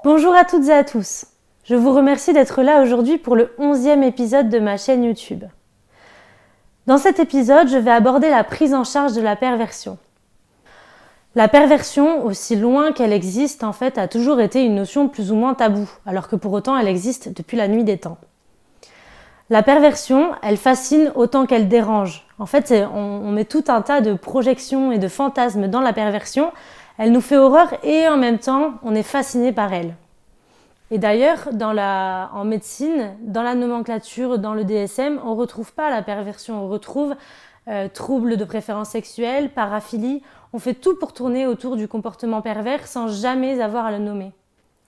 Bonjour à toutes et à tous. Je vous remercie d'être là aujourd'hui pour le 11e épisode de ma chaîne YouTube. Dans cet épisode, je vais aborder la prise en charge de la perversion. La perversion, aussi loin qu'elle existe, en fait, a toujours été une notion plus ou moins taboue, alors que pour autant elle existe depuis la nuit des temps. La perversion, elle fascine autant qu'elle dérange. En fait, on met tout un tas de projections et de fantasmes dans la perversion. Elle nous fait horreur et en même temps, on est fasciné par elle. Et d'ailleurs, en médecine, dans la nomenclature, dans le DSM, on ne retrouve pas la perversion, on retrouve troubles de préférence sexuelle, paraphilie. On fait tout pour tourner autour du comportement pervers sans jamais avoir à le nommer.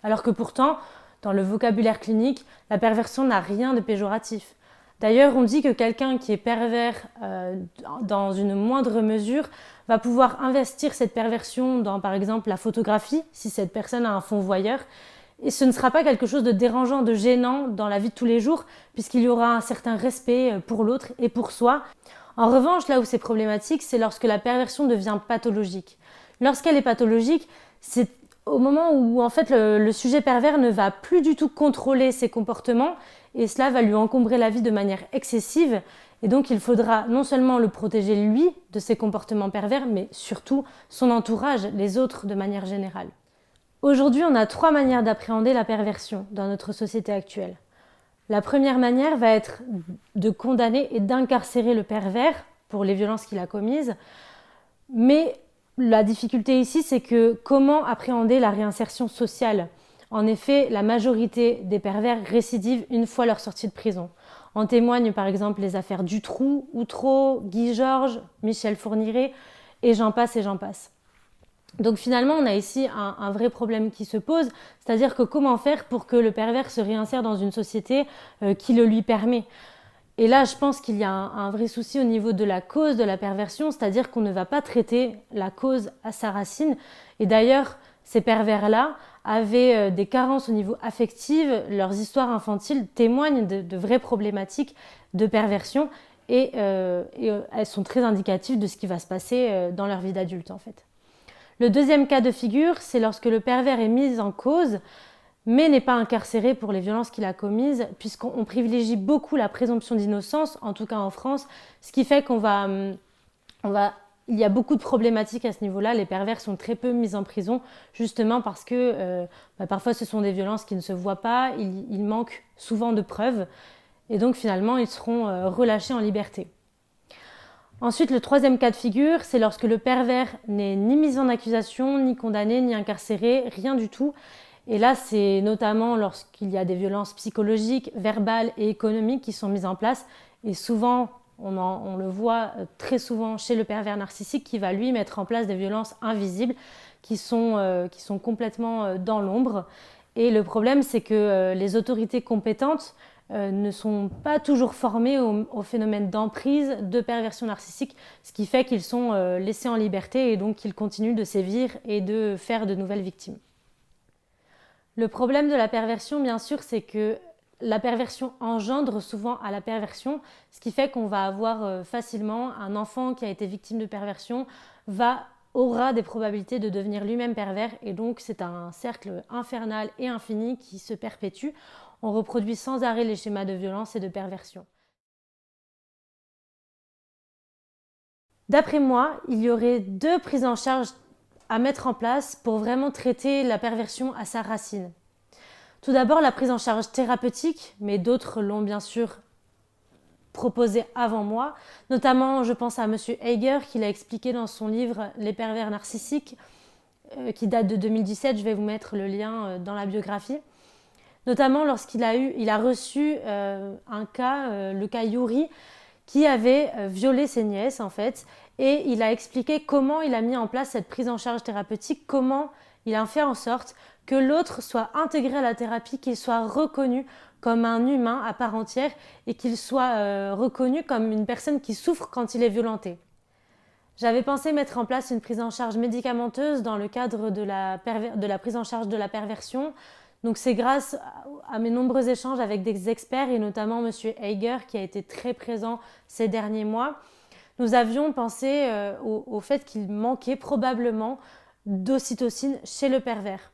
Alors que pourtant, dans le vocabulaire clinique, la perversion n'a rien de péjoratif. D'ailleurs, on dit que quelqu'un qui est pervers dans une moindre mesure va pouvoir investir cette perversion dans, par exemple, la photographie, si cette personne a un fond voyeur. Et ce ne sera pas quelque chose de dérangeant, de gênant dans la vie de tous les jours, puisqu'il y aura un certain respect pour l'autre et pour soi. En revanche, là où c'est problématique, c'est lorsque la perversion devient pathologique. Lorsqu'elle est pathologique, c'est au moment où en fait le sujet pervers ne va plus du tout contrôler ses comportements et cela va lui encombrer la vie de manière excessive. Et donc il faudra non seulement le protéger lui de ses comportements pervers, mais surtout son entourage, les autres de manière générale. Aujourd'hui, on a 3 manières d'appréhender la perversion dans notre société actuelle. La première manière va être de condamner et d'incarcérer le pervers pour les violences qu'il a commises. Mais la difficulté ici, c'est que comment appréhender la réinsertion sociale ? En effet, la majorité des pervers récidivent une fois leur sortie de prison. En témoignent par exemple les affaires Dutroux, Outreau, Guy Georges, Michel Fourniret, et j'en passe et j'en passe. Donc finalement, on a ici un vrai problème qui se pose, c'est-à-dire que comment faire pour que le pervers se réinsère dans une société qui le lui permet ? Et là, je pense qu'il y a un vrai souci au niveau de la cause de la perversion, c'est-à-dire qu'on ne va pas traiter la cause à sa racine. Et d'ailleurs, ces pervers-là avaient des carences au niveau affectif, leurs histoires infantiles témoignent de vraies problématiques de perversion et elles sont très indicatives de ce qui va se passer dans leur vie d'adulte en fait. Le deuxième cas de figure, c'est lorsque le pervers est mis en cause, mais n'est pas incarcéré pour les violences qu'il a commises, puisqu'on privilégie beaucoup la présomption d'innocence, en tout cas en France, ce qui fait il y a beaucoup de problématiques à ce niveau-là. Les pervers sont très peu mis en prison, justement parce que parfois ce sont des violences qui ne se voient pas, il manque souvent de preuves, et donc finalement ils seront relâchés en liberté. Ensuite, le troisième cas de figure, c'est lorsque le pervers n'est ni mis en accusation, ni condamné, ni incarcéré, rien du tout. Et là, c'est notamment lorsqu'il y a des violences psychologiques, verbales et économiques qui sont mises en place. Et souvent, on le voit très souvent chez le pervers narcissique qui va lui mettre en place des violences invisibles qui sont complètement dans l'ombre. Et le problème, c'est que les autorités compétentes ne sont pas toujours formés au phénomène d'emprise, de perversion narcissique, ce qui fait qu'ils sont laissés en liberté et donc qu'ils continuent de sévir et de faire de nouvelles victimes. Le problème de la perversion, bien sûr, c'est que la perversion engendre souvent à la perversion, ce qui fait qu'on va avoir facilement un enfant qui a été victime de perversion aura des probabilités de devenir lui-même pervers et donc c'est un cercle infernal et infini qui se perpétue. On reproduit sans arrêt les schémas de violence et de perversion. D'après moi, il y aurait 2 prises en charge à mettre en place pour vraiment traiter la perversion à sa racine. Tout d'abord, la prise en charge thérapeutique, mais d'autres l'ont bien sûr proposé avant moi. Notamment, je pense à M. Hager qui l'a expliqué dans son livre « Les pervers narcissiques » qui date de 2017. Je vais vous mettre le lien dans la biographie. Notamment lorsqu'il a reçu un cas, le cas Yuri, qui avait violé ses nièces en fait, et il a expliqué comment il a mis en place cette prise en charge thérapeutique, comment il a fait en sorte que l'autre soit intégré à la thérapie, qu'il soit reconnu comme un humain à part entière et qu'il soit reconnu comme une personne qui souffre quand il est violenté. J'avais pensé mettre en place une prise en charge médicamenteuse dans le cadre de la prise en charge de la perversion. Donc c'est grâce à mes nombreux échanges avec des experts et notamment M. Hager qui a été très présent ces derniers mois. Nous avions pensé au fait qu'il manquait probablement d'ocytocine chez le pervers.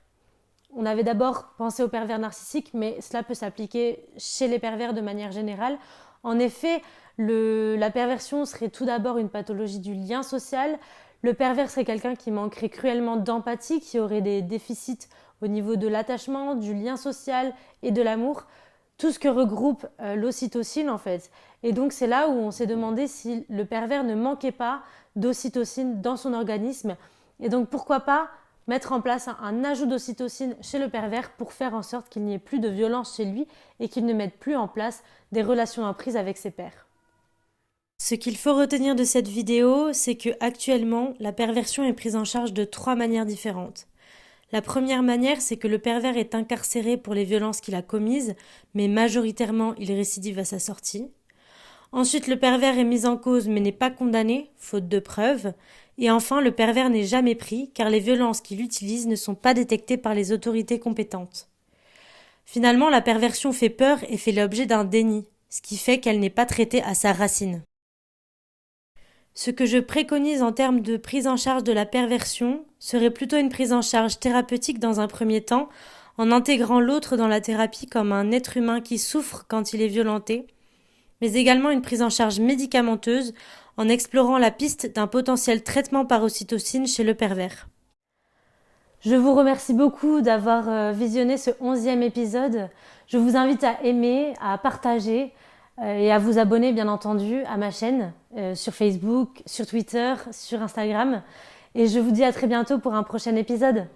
on avait d'abord pensé aux pervers narcissiques, mais cela peut s'appliquer chez les pervers de manière générale. En effet, la perversion serait tout d'abord une pathologie du lien social. Le pervers serait quelqu'un qui manquerait cruellement d'empathie, qui aurait des déficits au niveau de l'attachement, du lien social et de l'amour. Tout ce que regroupe l'ocytocine en fait. Et donc c'est là où on s'est demandé si le pervers ne manquait pas d'ocytocine dans son organisme. Et donc pourquoi pas mettre en place un ajout d'ocytocine chez le pervers pour faire en sorte qu'il n'y ait plus de violence chez lui et qu'il ne mette plus en place des relations imprises avec ses pairs. Ce qu'il faut retenir de cette vidéo, c'est que actuellement, la perversion est prise en charge de 3 manières différentes. La première manière, c'est que le pervers est incarcéré pour les violences qu'il a commises, mais majoritairement, il récidive à sa sortie. Ensuite, le pervers est mis en cause mais n'est pas condamné, faute de preuves. Et enfin, le pervers n'est jamais pris, car les violences qu'il utilise ne sont pas détectées par les autorités compétentes. Finalement, la perversion fait peur et fait l'objet d'un déni, ce qui fait qu'elle n'est pas traitée à sa racine. Ce que je préconise en termes de prise en charge de la perversion serait plutôt une prise en charge thérapeutique dans un premier temps, en intégrant l'autre dans la thérapie comme un être humain qui souffre quand il est violenté, mais également une prise en charge médicamenteuse en explorant la piste d'un potentiel traitement par ocytocine chez le pervers. Je vous remercie beaucoup d'avoir visionné ce 11e épisode. Je vous invite à aimer, à partager et à vous abonner bien entendu à ma chaîne sur Facebook, sur Twitter, sur Instagram. Et je vous dis à très bientôt pour un prochain épisode.